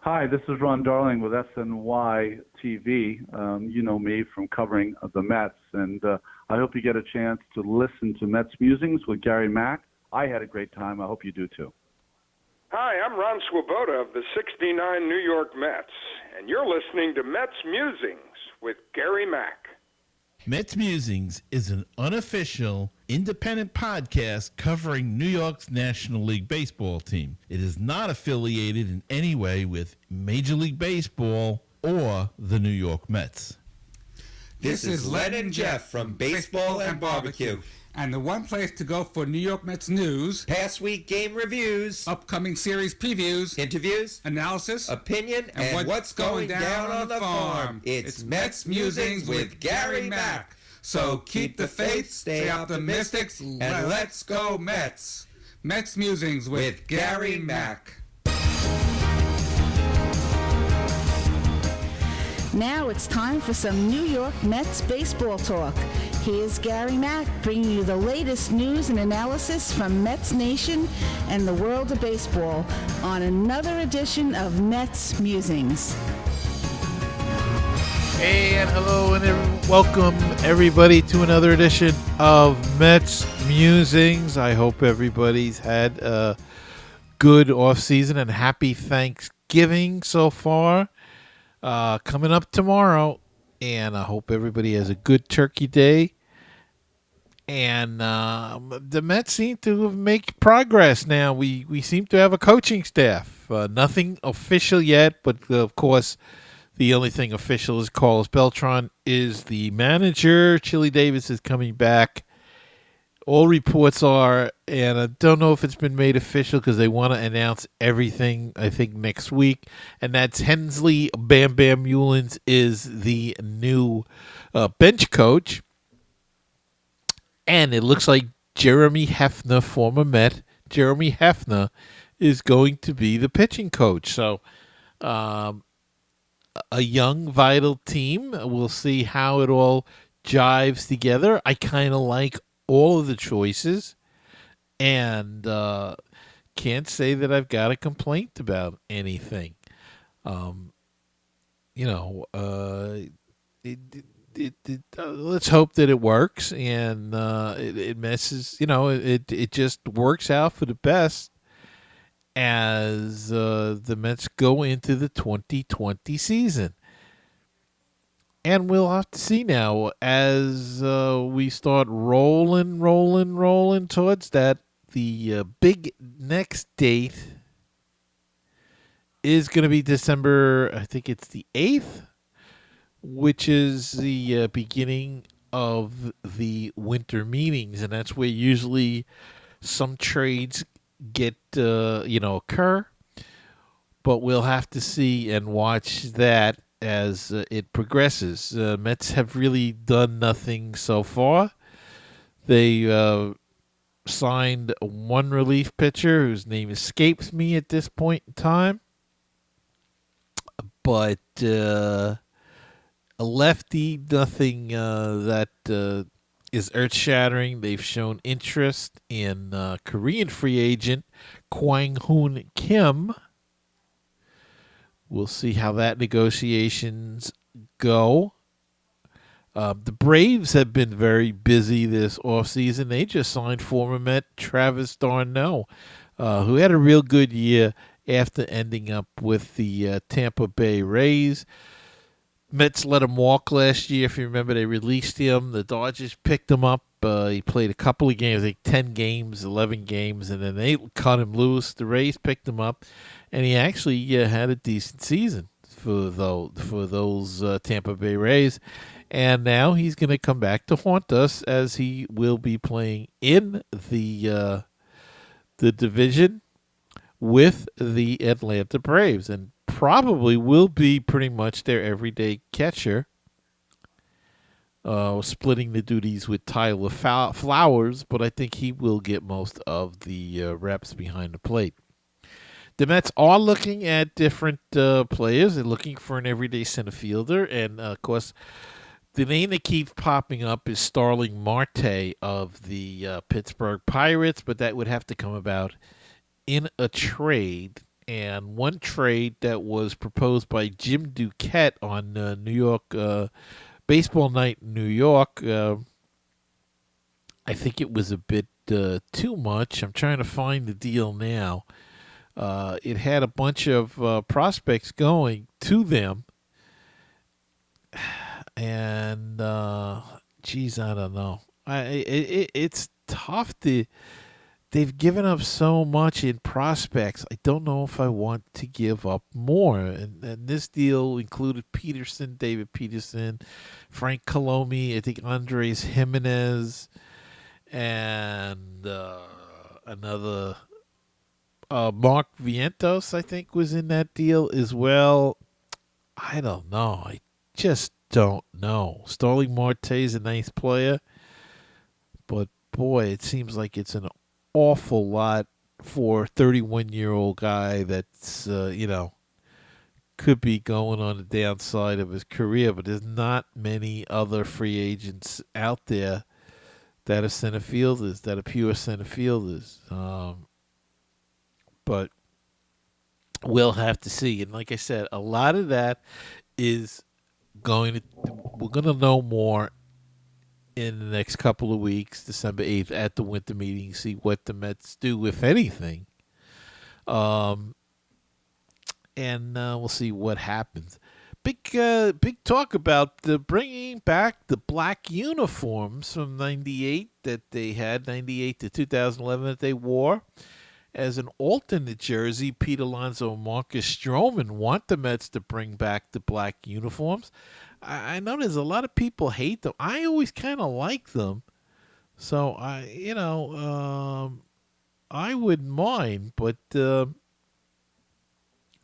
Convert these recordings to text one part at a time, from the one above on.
Hi, this is Ron Darling with SNY TV. You know me from covering the Mets, and I hope you get a chance to listen to Mets Musings with Gary Mack. I had a great time. I hope you do too. Hi, I'm Ron Swoboda of the 69 New York Mets, and you're listening to Mets Musings with Gary Mack. Mets Musings is an unofficial, independent podcast covering New York's National League Baseball team. It is not affiliated in any way with Major League Baseball or the New York Mets. This is Len and Jeff from Baseball and Barbecue. And the one place to go for New York Mets news, Past week game reviews, upcoming series previews, interviews, analysis, opinion, and what's going down on the farm. It's Mets Musings with Gary Mack. So keep the faith, stay optimistic, and let's go Mets. Mets Musings With Gary Mack. Now it's time for some New York Mets baseball talk. Here's Gary Mack bringing you the latest news and analysis from Mets Nation and the world of baseball on another edition of Mets Musings. Hey, and hello, and welcome everybody to another edition of Mets Musings. I hope everybody's had a good off-season and happy Thanksgiving so far. Coming up tomorrow, and I hope everybody has a good Turkey Day. And the Mets seem to make progress now. We seem to have a coaching staff. Nothing official yet, but of course, the only thing official is Carlos Beltran is the manager. Chili Davis is coming back. All reports are, and I don't know if it's been made official because they want to announce everything, I think, next week. And that's Hensley Bam Bam Mullins is the new bench coach. And it looks like Jeremy Hefner, former Met, Jeremy Hefner, is going to be the pitching coach. So a young, vital team. We'll see how it all jives together. I kind of like all of the choices, and can't say that I've got a complaint about anything. Let's hope that it works, and it messes. It just works out for the best as the Mets go into the 2020 season. And we'll have to see now as we start rolling towards that. The big next date is going to be December, I think it's the 8th, which is the beginning of the winter meetings. And that's where usually some trades get, occur. But we'll have to see and watch that as it progresses. Mets have really done nothing so far. They signed one relief pitcher whose name escapes me at this point in time. But a lefty, nothing that is earth-shattering. They've shown interest in Korean free agent Kwang-Hoon Kim. We'll see how that negotiations go. The Braves have been very busy this offseason. They just signed former Met Travis d'Arnaud, who had a real good year after ending up with the Tampa Bay Rays. Mets let him walk last year. If you remember, they released him. The Dodgers picked him up. He played a couple of games, like 10 games, 11 games, and then they cut him loose. The Rays picked him up, and he actually had a decent season for those Tampa Bay Rays. And now he's going to come back to haunt us as he will be playing in the division with the Atlanta Braves, and probably will be pretty much their everyday catcher, splitting the duties with Tyler Flowers, but I think he will get most of the reps behind the plate. The Mets are looking at different players. They're looking for an everyday center fielder, and of course, the name that keeps popping up is Starling Marte of the Pittsburgh Pirates, but that would have to come about in a trade. And one trade that was proposed by Jim Duquette on New York Baseball Night in New York, I think it was a bit too much. I'm trying to find the deal now. It had a bunch of prospects going to them. And, geez, I don't know. It's tough to... They've given up so much in prospects. I don't know if I want to give up more. And this deal included Peterson, David Peterson, Frank Colomi, I think Andres Jimenez, and another Mark Vientos, I think, was in that deal as well. I don't know. I just don't know. Starling Marte is a nice player, but boy, it seems like it's an awful lot for a 31-year-old guy that's, could be going on the downside of his career, but there's not many other free agents out there that are center fielders, that are pure center fielders. But we'll have to see. And like I said, a lot of that is we're going to know more in the next couple of weeks, December 8th, at the winter meeting, see what the Mets do, if anything. And we'll see what happens. Big talk about bringing back the black uniforms from 98 that they had, 98 to 2011 that they wore. As an alternate jersey, Pete Alonso and Marcus Stroman want the Mets to bring back the black uniforms. I know there's a lot of people hate them. I always kind of like them. So, I wouldn't mind, but there's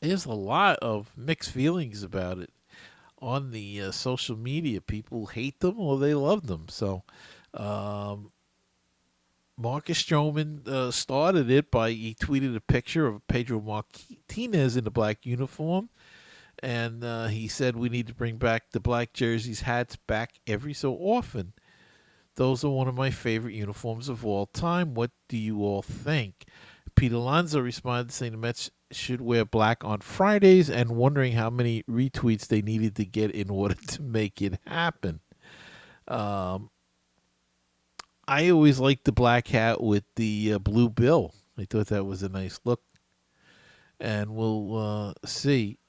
a lot of mixed feelings about it on the social media. People hate them or they love them. So, Marcus Stroman started it he tweeted a picture of Pedro Martinez in the black uniform. And he said we need to bring back the black jerseys, hats back every so often. Those are one of my favorite uniforms of all time. What do you all think? Pete Alonso responded saying the Mets should wear black on Fridays and wondering how many retweets they needed to get in order to make it happen. I always liked the black hat with the blue bill. I thought that was a nice look. And we'll see.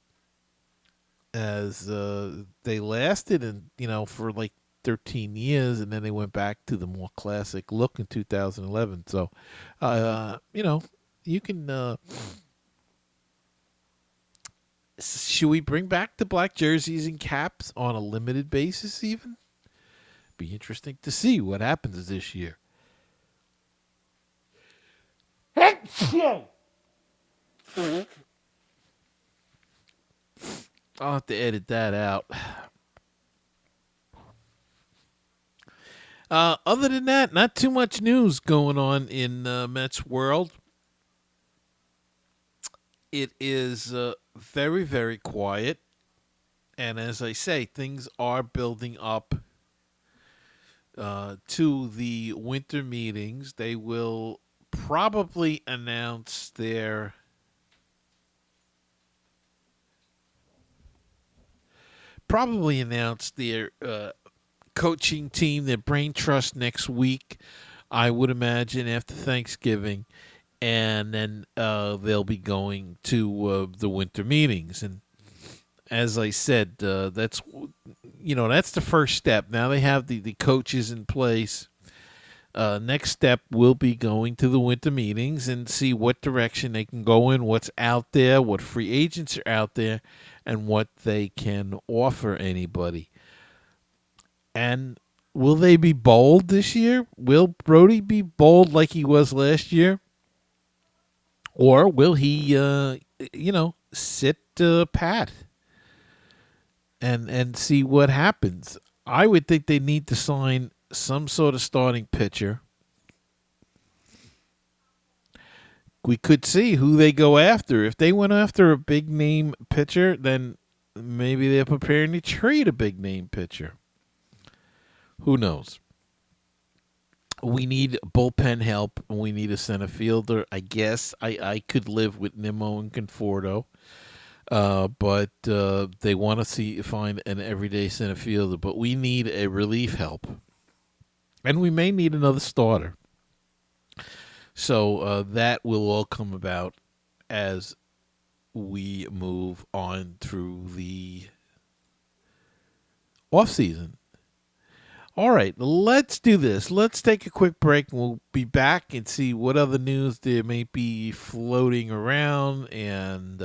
As they lasted for like 13 years, and then they went back to the more classic look in 2011. So, you can. Should we bring back the black jerseys and caps on a limited basis? Even be interesting to see what happens this year. I'll have to edit that out. Other than that, not too much news going on in Mets world. It is very, very quiet. And as I say, things are building up to the winter meetings. They will probably announce their coaching team, their brain trust next week, I would imagine, after Thanksgiving. And then they'll be going to the winter meetings. And as I said, that's the first step. Now they have the coaches in place. Next step will be going to the winter meetings and see what direction they can go in, what's out there, what free agents are out there, and what they can offer anybody. And will they be bold this year? Will Brody be bold like he was last year? Or will he, sit pat and see what happens? I would think they need to sign some sort of starting pitcher. We could see who they go after. If they went after a big-name pitcher, then maybe they're preparing to trade a big-name pitcher. Who knows? We need bullpen help. We need a center fielder. I guess I could live with Nimmo and Conforto, but they want to find an everyday center fielder. But we need a relief help, and we may need another starter. So that will all come about as we move on through the off season. All right, let's do this. Let's take a quick break, and we'll be back and see what other news there may be floating around, and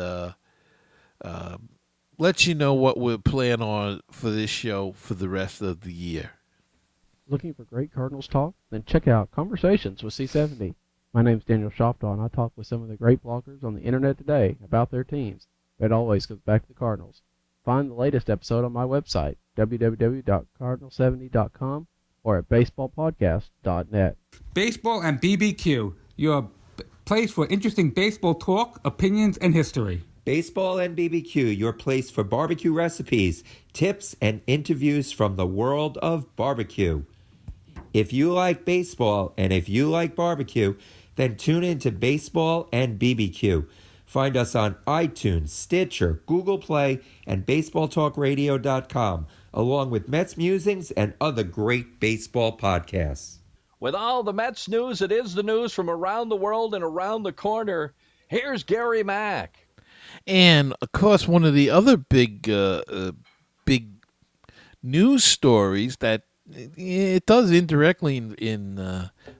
let you know what we're planning on for this show for the rest of the year. Looking for great Cardinals talk? Then check out Conversations with C70. My name's Daniel Shoptaw, and I talk with some of the great bloggers on the internet today about their teams. But it always comes back to the Cardinals. Find the latest episode on my website, www.cardinal70.com, or at baseballpodcast.net. Baseball and BBQ, your place for interesting baseball talk, opinions, and history. Baseball and BBQ, your place for barbecue recipes, tips, and interviews from the world of barbecue. If you like baseball and if you like barbecue, then tune in to Baseball and BBQ. Find us on iTunes, Stitcher, Google Play, and BaseballTalkRadio.com, along with Mets Musings and other great baseball podcasts. With all the Mets news, it is the news from around the world and around the corner. Here's Gary Mack. And, of course, one of the other big news stories that it does indirectly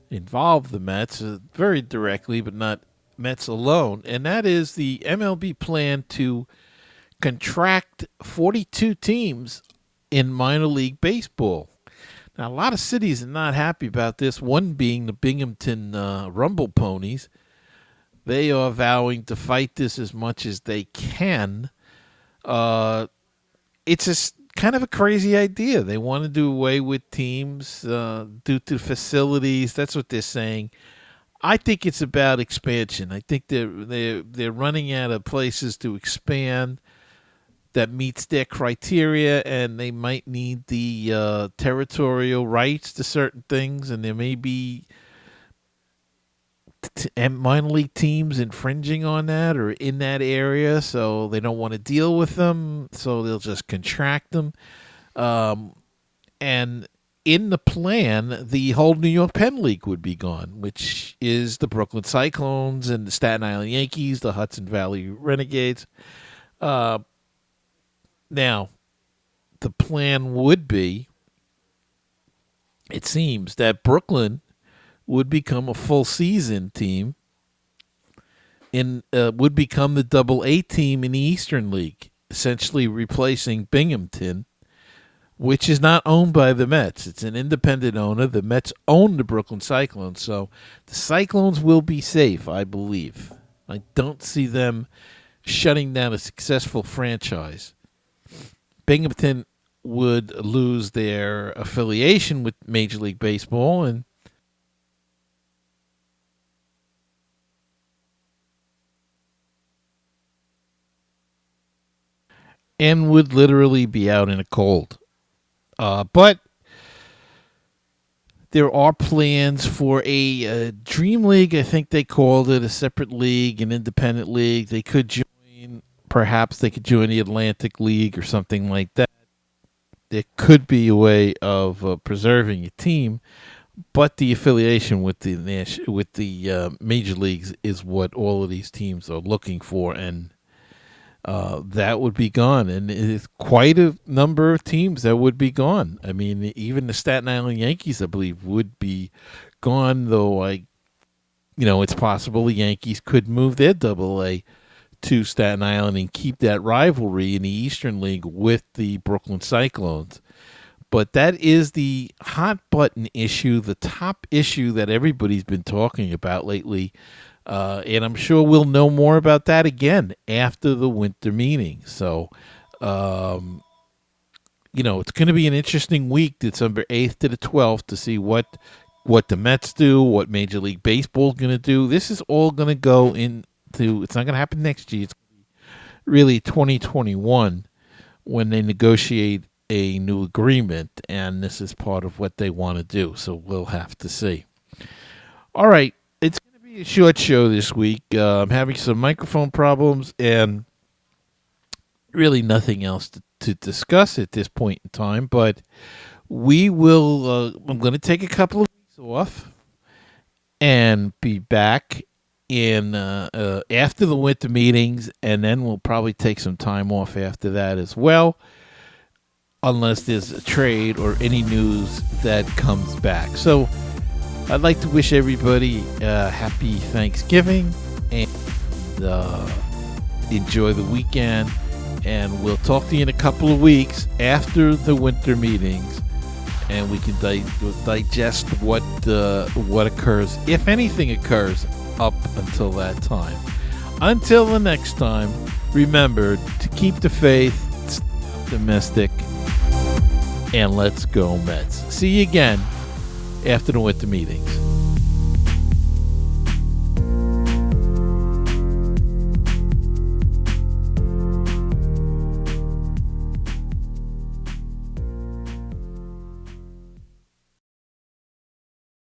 involve the Mets, very directly, but not Mets alone, and that is the MLB plan to contract 42 teams in minor league baseball. Now, a lot of cities are not happy about this, one being the Binghamton Rumble Ponies. They are vowing to fight this as much as they can. It's kind of a crazy idea. They want to do away with teams due to facilities. That's what they're saying. I think it's about expansion. I think they're running out of places to expand that meets their criteria, and they might need the territorial rights to certain things, and there may be minor league teams infringing on that or in that area, so they don't want to deal with them, so they'll just contract them. And in the plan, the whole New York Penn League would be gone, which is the Brooklyn Cyclones and the Staten Island Yankees, the Hudson Valley Renegades. Now, the plan would be, it seems, that Brooklyn would become a full season team and would become the Double-A team in the Eastern League, essentially replacing Binghamton, which is not owned by the Mets. It's an independent owner. The Mets own the Brooklyn Cyclones, so the Cyclones will be safe, I believe. I don't see them shutting down a successful franchise. Binghamton would lose their affiliation with Major League Baseball, and would literally be out in the cold. But there are plans for a Dream League, I think they called it, a separate league, an independent league. They could join, perhaps they could join the Atlantic League or something like that. There could be a way of preserving a team, but the affiliation with the major leagues is what all of these teams are looking for, and that would be gone, and it's quite a number of teams that would be gone. I mean, even the Staten Island Yankees, I believe, would be gone, though it's possible the Yankees could move their Double-A to Staten Island and keep that rivalry in the Eastern League with the Brooklyn Cyclones. But that is the hot-button issue, the top issue that everybody's been talking about lately. And I'm sure we'll know more about that again after the winter meeting. So, it's going to be an interesting week, December 8th to the 12th, to see what the Mets do, what Major League Baseball is going to do. This is all going to go into, it's not going to happen next year. It's going to be really 2021 when they negotiate a new agreement, and this is part of what they want to do. So we'll have to see. All right. It's going to be a short show this week. I'm having some microphone problems and really nothing else to discuss at this point in time. But we will, I'm going to take a couple of weeks off and be back in after the winter meetings, and then we'll probably take some time off after that as well, unless there's a trade or any news that comes back. So I'd like to wish everybody happy Thanksgiving and enjoy the weekend, and we'll talk to you in a couple of weeks after the winter meetings, and we can digest what occurs, if anything occurs, up until that time. Until the next time, remember to keep the faith, stay optimistic, and let's go Mets. See you again after the winter meetings.